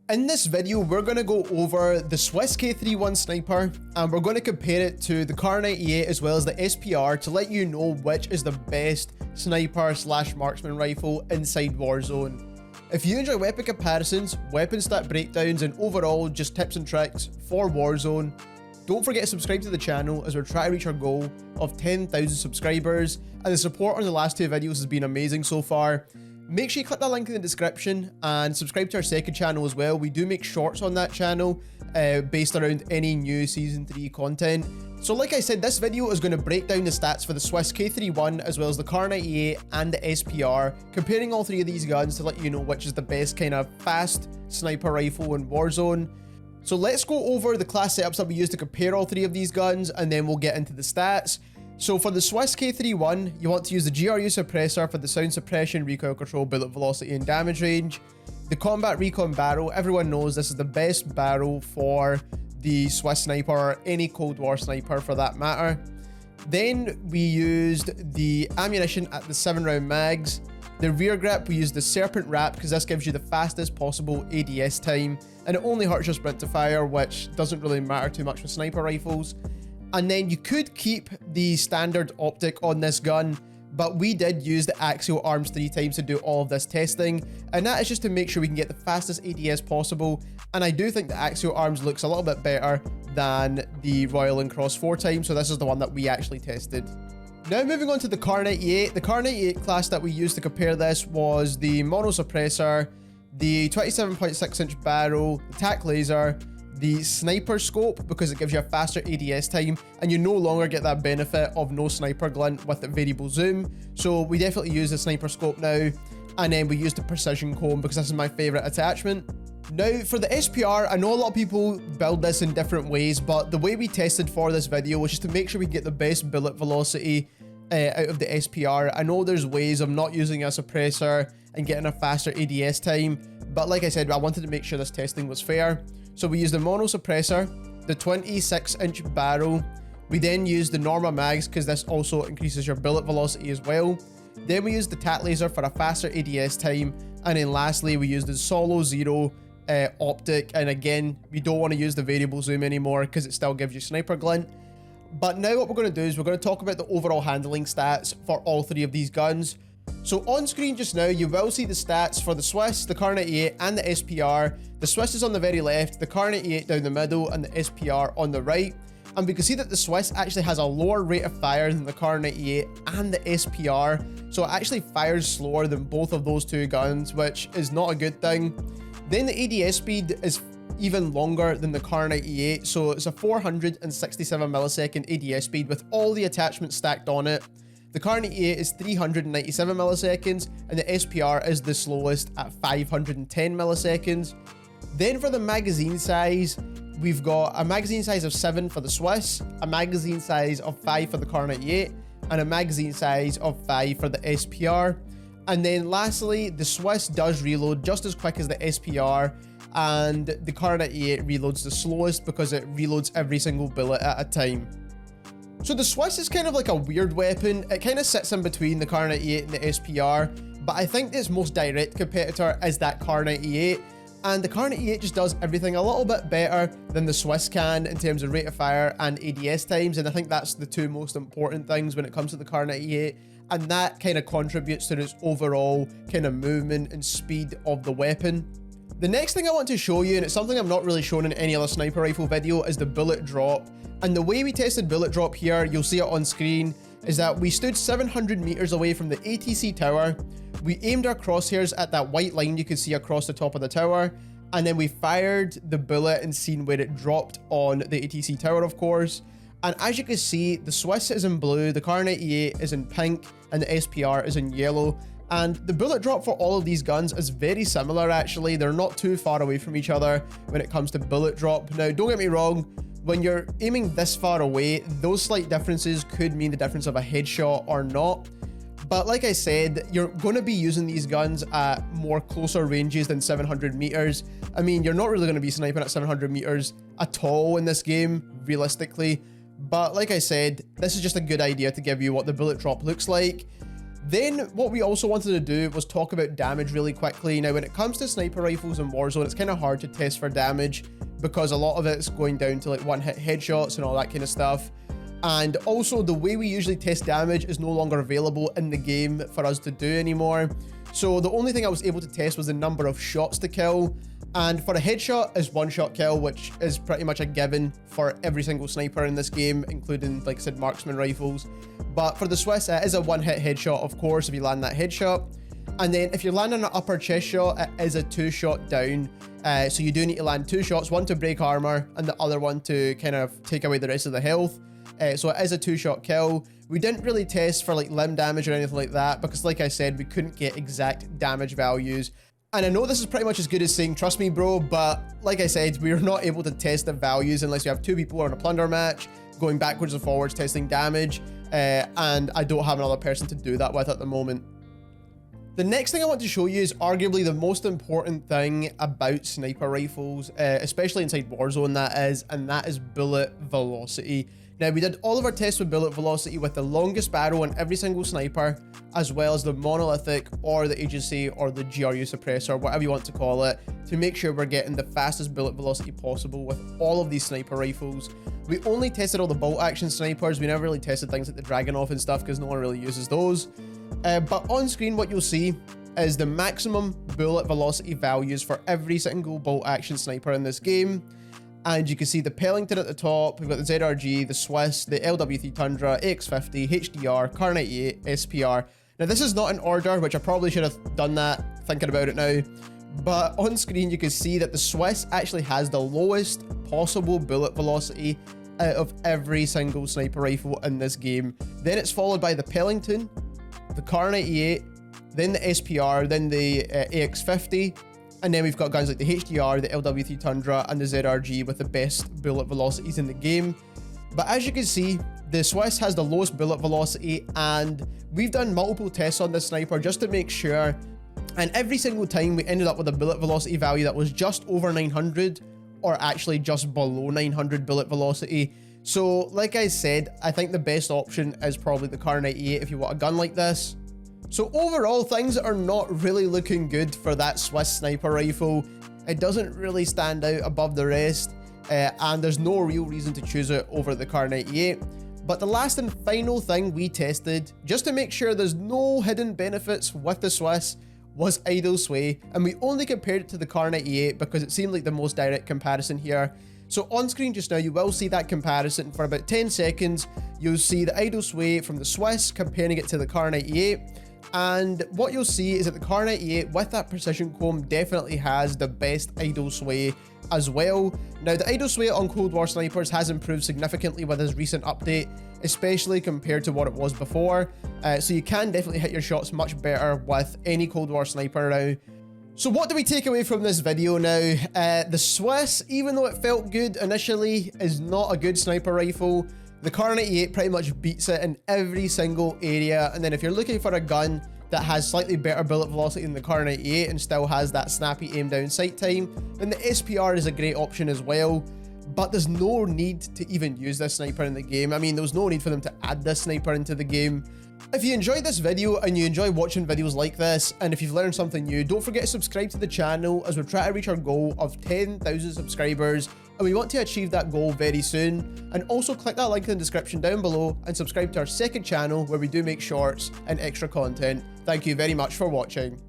In this video, we're going to go over the SWISS K31 SNIPER, and we're going to compare it to the KAR98 as well as the SPR to let you know which is the best sniper / marksman rifle inside Warzone. If you enjoy weapon comparisons, weapon stat breakdowns, and overall just tips and tricks for Warzone, don't forget to subscribe to the channel as we're trying to reach our goal of 10,000 subscribers, and the support on the last two videos has been amazing so far. Make sure you click that link in the description and subscribe to our second channel as well. We do make shorts on that channel based around any new Season 3 content. So like I said, this video is going to break down the stats for the SWISS K31 as well as the KAR98 and the SPR, comparing all three of these guns to let you know which is the best kind of fast sniper rifle in Warzone. So let's go over the class setups that we use to compare all three of these guns, and then we'll get into the stats. So for the SWISS K31, you want to use the GRU suppressor for the sound suppression, recoil control, bullet velocity, and damage range. The combat recon barrel, everyone knows this is the best barrel for the SWISS sniper, or any Cold War sniper for that matter. Then we used the ammunition at the 7-round mags. The rear grip, we used the Serpent Wrap because this gives you the fastest possible ADS time, and it only hurts your sprint to fire, which doesn't really matter too much with sniper rifles. And then you could keep the standard optic on this gun, but we did use the axial arms 3 times to do all of this testing, and that is just to make sure we can get the fastest ADS possible. And I do think the axial arms looks a little bit better than the Royal and Cross 4 times, so this is the one that we actually tested. Now moving on to the KAR98. The KAR98 class that we used to compare this was the mono suppressor, the 27.6-inch barrel, the tac laser, the sniper scope because it gives you a faster ADS time, and you no longer get that benefit of no sniper glint with the variable zoom. So we definitely use the sniper scope now, and then we use the precision comb because this is my favorite attachment. Now for the SPR, I know a lot of people build this in different ways, but the way we tested for this video was just to make sure we get the best bullet velocity out of the SPR. I know there's ways of not using a suppressor and getting a faster ADS time, but like I said, I wanted to make sure this testing was fair. So we used the mono suppressor, the 26-inch barrel. We then used the Norma mags because this also increases your bullet velocity as well. Then we used the tac laser for a faster ADS time, and then lastly we used the Solo Zero optic, and again we don't want to use the variable zoom anymore because it still gives you sniper glint. But now what we're going to do is we're going to talk about the overall handling stats for all three of these guns. So on screen just now, you will see the stats for the SWISS, the KAR98, and the SPR. The SWISS is on the very left, the KAR98 down the middle, and the SPR on the right. And we can see that the SWISS actually has a lower rate of fire than the KAR98 and the SPR. So it actually fires slower than both of those two guns, which is not a good thing. Then the ADS speed is even longer than the KAR98. So it's a 467 millisecond ADS speed with all the attachments stacked on it. The KAR98 is 397 milliseconds, and the SPR is the slowest at 510 milliseconds. Then for the magazine size, we've got a magazine size of 7 for the SWISS, a magazine size of 5 for the KAR98, and a magazine size of 5 for the SPR. And then lastly, the SWISS does reload just as quick as the SPR, and the KAR98 reloads the slowest because it reloads every single bullet at a time. So the SWISS is kind of like a weird weapon. It kind of sits in between the KAR98 and the SPR, but I think its most direct competitor is that KAR98, and the KAR98 just does everything a little bit better than the SWISS can in terms of rate of fire and ADS times, and I think that's the two most important things when it comes to the KAR98, and that kind of contributes to its overall kind of movement and speed of the weapon. The next thing I want to show you, and it's something I've not really shown in any other sniper rifle video, is the bullet drop. And the way we tested bullet drop here, you'll see it on screen, is that we stood 700 meters away from the ATC tower. We aimed our crosshairs at that white line you can see across the top of the tower, and then we fired the bullet and seen where it dropped on the ATC tower, of course. And as you can see, the SWISS is in blue, the KAR98 is in pink, and the SPR is in yellow. And the bullet drop for all of these guns is very similar actually. They're not too far away from each other when it comes to bullet drop. Now, don't get me wrong, when you're aiming this far away, those slight differences could mean the difference of a headshot or not. But like I said, you're going to be using these guns at more closer ranges than 700 meters. I mean, you're not really going to be sniping at 700 meters at all in this game, realistically. But like I said, this is just a good idea to give you what the bullet drop looks like. Then what we also wanted to do was talk about damage really quickly. Now, when it comes to sniper rifles in Warzone, it's kind of hard to test for damage because a lot of it's going down to like one-hit headshots and all that kind of stuff. And also the way we usually test damage is no longer available in the game for us to do anymore. So the only thing I was able to test was the number of shots to kill. And for a headshot is one shot kill, which is pretty much a given for every single sniper in this game, including, like I said, marksman rifles. But for the Swiss, it is a one-hit headshot, of course, if you land that headshot. And then if you're landing an upper chest shot, it is a two-shot down. So you do need to land two shots, one to break armor and the other one to kind of take away the rest of the health. So it is a two-shot kill. We didn't really test for like limb damage or anything like that because, like I said, we couldn't get exact damage values. And I know this is pretty much as good as saying trust me bro, but like I said, we're not able to test the values unless we have two people on a plunder match going backwards and forwards testing damage, and I don't have another person to do that with at the moment. The next thing I want to show you is arguably the most important thing about sniper rifles, especially inside Warzone, that is bullet velocity. Now, we did all of our tests with bullet velocity with the longest barrel on every single sniper, as well as the monolithic or the agency or the GRU suppressor, whatever you want to call it, to make sure we're getting the fastest bullet velocity possible with all of these sniper rifles. We only tested all the bolt action snipers. We never really tested things like the Dragunov and stuff because no one really uses those. But on screen, what you'll see is the maximum bullet velocity values for every single bolt action sniper in this game. And you can see the Pellington at the top, we've got the ZRG, the Swiss, the LW3 Tundra, AX50, HDR, KAR98, SPR. Now this is not in order, which I probably should have done that, thinking about it now. But on screen you can see that the Swiss actually has the lowest possible bullet velocity out of every single sniper rifle in this game. Then it's followed by the Pellington, the KAR98, then the SPR, then the AX50. And then we've got guns like the HDR, the LW3 Tundra, and the ZRG with the best bullet velocities in the game. But as you can see, the Swiss has the lowest bullet velocity, and we've done multiple tests on this sniper just to make sure. And every single time we ended up with a bullet velocity value that was just over 900, or actually just below 900 bullet velocity. So like I said, I think the best option is probably the KAR98 if you want a gun like this. So overall, things are not really looking good for that Swiss sniper rifle. It doesn't really stand out above the rest, and there's no real reason to choose it over the KAR98. But the last and final thing we tested, just to make sure there's no hidden benefits with the Swiss, was idle sway, and we only compared it to the KAR98 because it seemed like the most direct comparison here. So on screen just now, you will see that comparison for about 10 seconds. You'll see the idle sway from the Swiss comparing it to the KAR98. And what you'll see is that the KAR98 with that precision comb definitely has the best idle sway as well. Now, the idle sway on Cold War snipers has improved significantly with this recent update, especially compared to what it was before. So you can definitely hit your shots much better with any Cold War sniper now. So what do we take away from this video now? The Swiss, even though it felt good initially, is not a good sniper rifle. The KAR98 pretty much beats it in every single area. And then if you're looking for a gun that has slightly better bullet velocity than the KAR98 and still has that snappy aim down sight time, then the SPR is a great option as well. But there's no need to even use this sniper in the game. I mean, there was no need for them to add this sniper into the game. If you enjoyed this video and you enjoy watching videos like this, and if you've learned something new, don't forget to subscribe to the channel as we're trying to reach our goal of 10,000 subscribers, and we want to achieve that goal very soon. And also click that link in the description down below and subscribe to our second channel where we do make shorts and extra content. Thank you very much for watching.